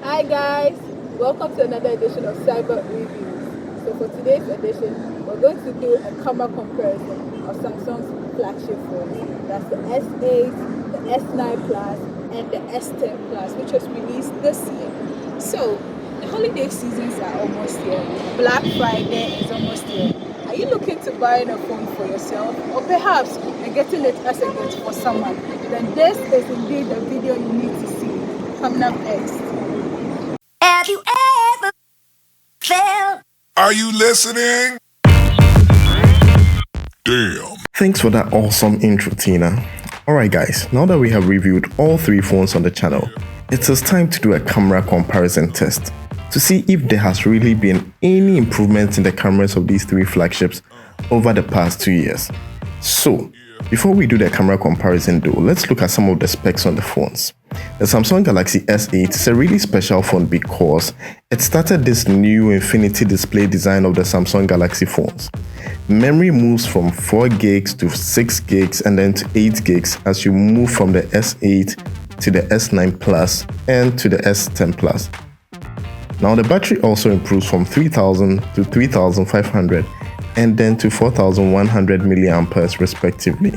Hi guys, welcome to another edition of Cyber Reviews. So for today's edition, we're going to do a camera comparison of Samsung's flagship phones. That's the S8, the S9 Plus, and the S10 Plus, which was released this year. So the holiday seasons are almost here. Black Friday is almost here. Are you looking to buy a phone for yourself, or perhaps you're getting it as a gift for someone? Then this is indeed the video you need to see. Coming up next. Have you ever felt? Are you listening? Damn. Thanks for that awesome intro, Tina. Alright guys, now that we have reviewed all three phones on the channel, it is time to do a camera comparison test to see if there has really been any improvements in the cameras of these three flagships over the past 2 years. So, before we do the camera comparison though, let's look at some of the specs on the phones. The Samsung Galaxy S8 is a really special phone because it started this new infinity display design of the Samsung Galaxy phones. Memory moves from 4 gigs to 6 gigs and then to 8 gigs as you move from the S8 to the S9 Plus and to the S10 Plus. Now the battery also improves from 3000 to 3500 and then to 4100 mAh respectively.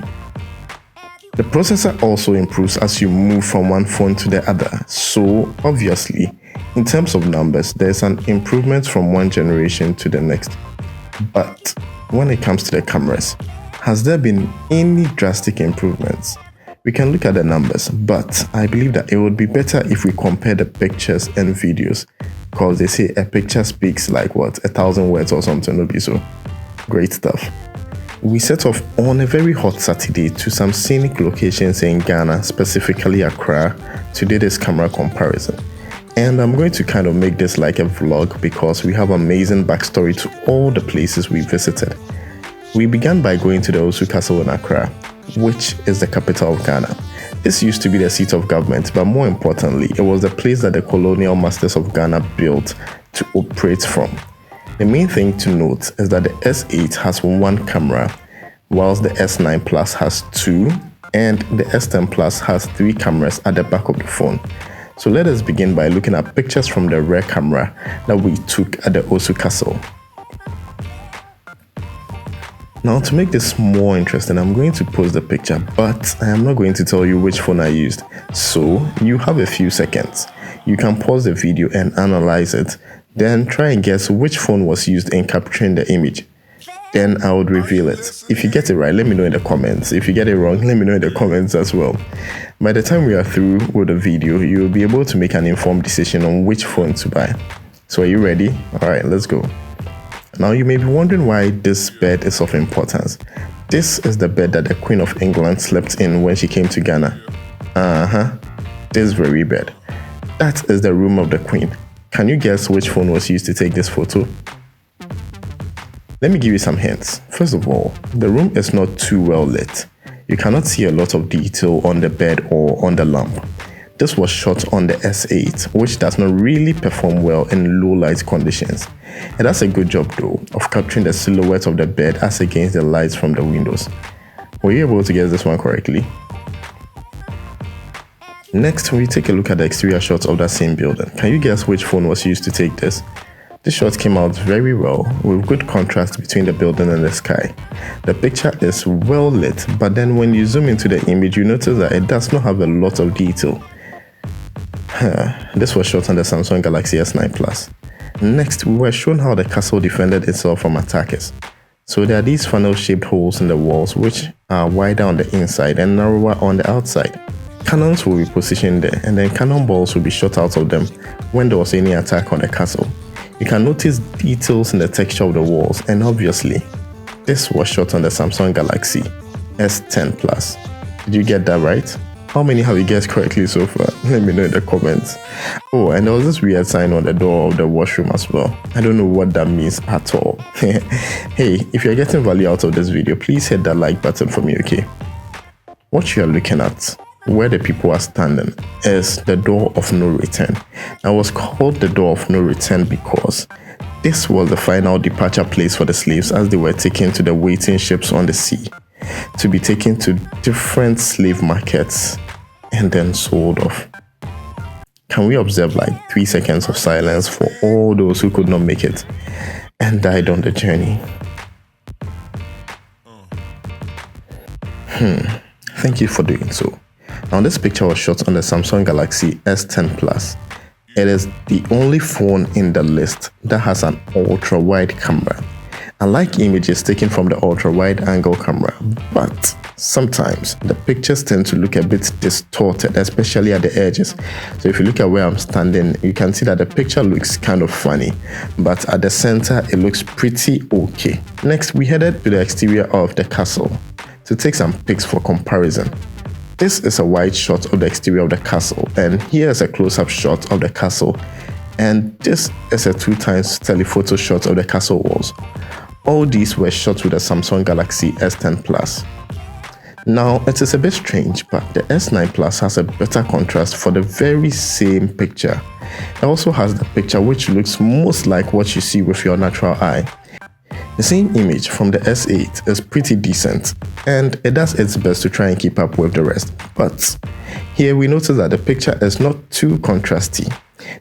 The processor also improves as you move from one phone to the other, so obviously, in terms of numbers, there's an improvement from one generation to the next. But when it comes to the cameras, has there been any drastic improvements? We can look at the numbers, but I believe that it would be better if we compare the pictures and videos, because they say a picture speaks like what, 1,000 words or something, no be so. Great stuff. We set off on a very hot Saturday to some scenic locations in Ghana, specifically Accra, to do this camera comparison. And I'm going to kind of make this like a vlog because we have amazing backstory to all the places we visited. We began by going to the Osu Castle in Accra, which is the capital of Ghana. This used to be the seat of government, but more importantly, it was the place that the colonial masters of Ghana built to operate from. The main thing to note is that the S8 has one camera, whilst the S9 Plus has 2, and the S10 Plus has 3 cameras at the back of the phone. So let us begin by looking at pictures from the rear camera that we took at the Osu Castle. Now to make this more interesting, I'm going to post the picture, but I am not going to tell you which phone I used. So you have a few seconds. You can pause the video and analyze it. Then try and guess which phone was used in capturing the image. Then I would reveal it. If you get it right, let me know in the comments. If you get it wrong, let me know in the comments as well. By the time we are through with the video, you will be able to make an informed decision on which phone to buy. So are you ready? Alright, let's go. Now you may be wondering why this bed is of importance. This is the bed that the Queen of England slept in when she came to Ghana. This very bed. That is the room of the Queen. Can you guess which phone was used to take this photo? Let me give you some hints. First of all, the room is not too well lit. You cannot see a lot of detail on the bed or on the lamp. This was shot on the S8, which does not really perform well in low light conditions. It does a good job though of capturing the silhouette of the bed as against the lights from the windows. Were you able to guess this one correctly? Next, we take a look at the exterior shots of that same building. Can you guess which phone was used to take this? This shot came out very well, with good contrast between the building and the sky. The picture is well lit, but then when you zoom into the image, you notice that it does not have a lot of detail. This was shot on the Samsung Galaxy S9 Plus. Next, we were shown how the castle defended itself from attackers. So there are these funnel-shaped holes in the walls, which are wider on the inside and narrower on the outside. Cannons will be positioned there, and then cannonballs will be shot out of them when there was any attack on the castle. You can notice details in the texture of the walls, and obviously, this was shot on the Samsung Galaxy S10 Plus. Did you get that right? How many have you guessed correctly so far? Let me know in the comments. Oh, and there was this weird sign on the door of the washroom as well. I don't know what that means at all. Hey, if you're getting value out of this video, please hit that like button for me, okay? What you're looking at, where the people are standing, is the door of no return. It was called the door of no return because this was the final departure place for the slaves as they were taken to the waiting ships on the sea to be taken to different slave markets and then sold off. Can we observe like 3 seconds of silence for all those who could not make it and died on the journey? Thank you for doing so. Now, this picture was shot on the Samsung Galaxy S10 Plus. It is the only phone in the list that has an ultra-wide camera. Unlike images taken from the ultra-wide angle camera, but sometimes the pictures tend to look a bit distorted, especially at the edges. So if you look at where I'm standing, you can see that the picture looks kind of funny, but at the center, it looks pretty okay. Next, we headed to the exterior of the castle to take some pics for comparison. This is a wide shot of the exterior of the castle, and here is a close-up shot of the castle, and this is a 2x telephoto shot of the castle walls. All these were shot with the Samsung Galaxy S10 Plus. Now, it is a bit strange, but the S9 Plus has a better contrast for the very same picture. It also has the picture which looks most like what you see with your natural eye. The same image from the S8 is pretty decent, and it does its best to try and keep up with the rest. But here we notice that the picture is not too contrasty.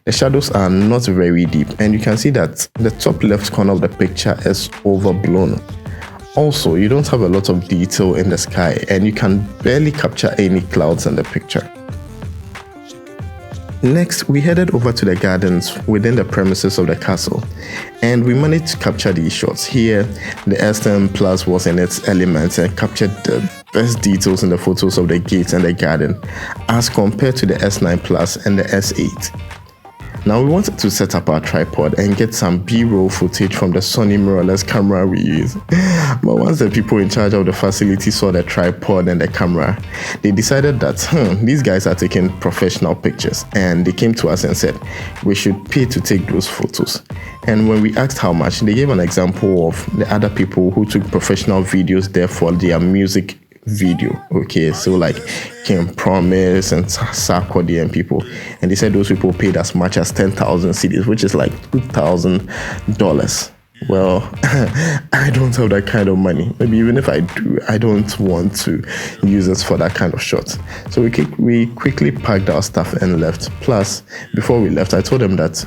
The shadows are not very deep, and you can see that the top left corner of the picture is overblown. Also, you don't have a lot of detail in the sky, and you can barely capture any clouds in the picture. Next, we headed over to the gardens within the premises of the castle, and we managed to capture these shots. Here, the S10 Plus was in its elements and captured the best details in the photos of the gates and the garden as compared to the S9 Plus and the S8. Now, we wanted to set up our tripod and get some B-roll footage from the Sony mirrorless camera we use. But once the people in charge of the facility saw the tripod and the camera, they decided that these guys are taking professional pictures, and they came to us and said we should pay to take those photos. And when we asked how much, they gave an example of the other people who took professional videos there for their music video. Okay, so like Kim Promise and Sarkodie and people, and they said those people paid as much as 10,000 cedis, which is like $2,000. Well, I don't have that kind of money. Maybe even if I do, I don't want to use it for that kind of shot. So we quickly packed our stuff and left. Plus, before we left, I told them that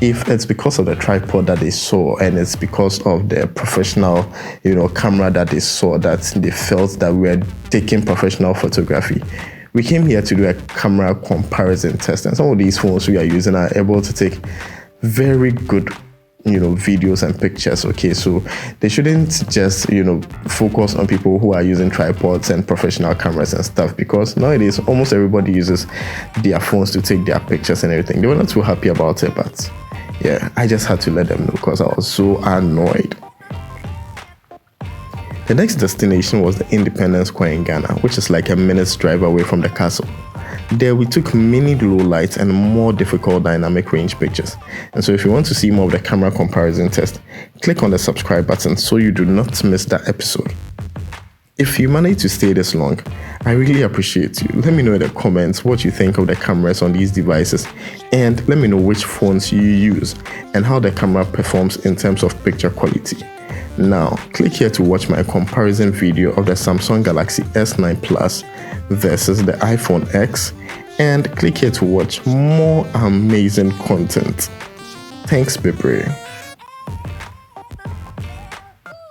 if it's because of the tripod that they saw and it's because of the professional, camera that they saw, that they felt that we were taking professional photography, we came here to do a camera comparison test. And some of these phones we are using are able to take very good videos and pictures. Okay, so they shouldn't just focus on people who are using tripods and professional cameras and stuff, because nowadays almost everybody uses their phones to take their pictures and everything. They were not too happy about it, but yeah, I just had to let them know because I was so annoyed. The next destination was the Independence Square in Ghana, which is like a minute's drive away from the castle. There we took many low light and more difficult dynamic range pictures. And so if you want to see more of the camera comparison test, click on the subscribe button so you do not miss that episode. If you managed to stay this long, I really appreciate you. Let me know in the comments what you think of the cameras on these devices, and let me know which phones you use and how the camera performs in terms of picture quality. Now, click here to watch my comparison video of the Samsung Galaxy S9 Plus versus the iPhone X, and click here to watch more amazing content. Thanks, Bebre.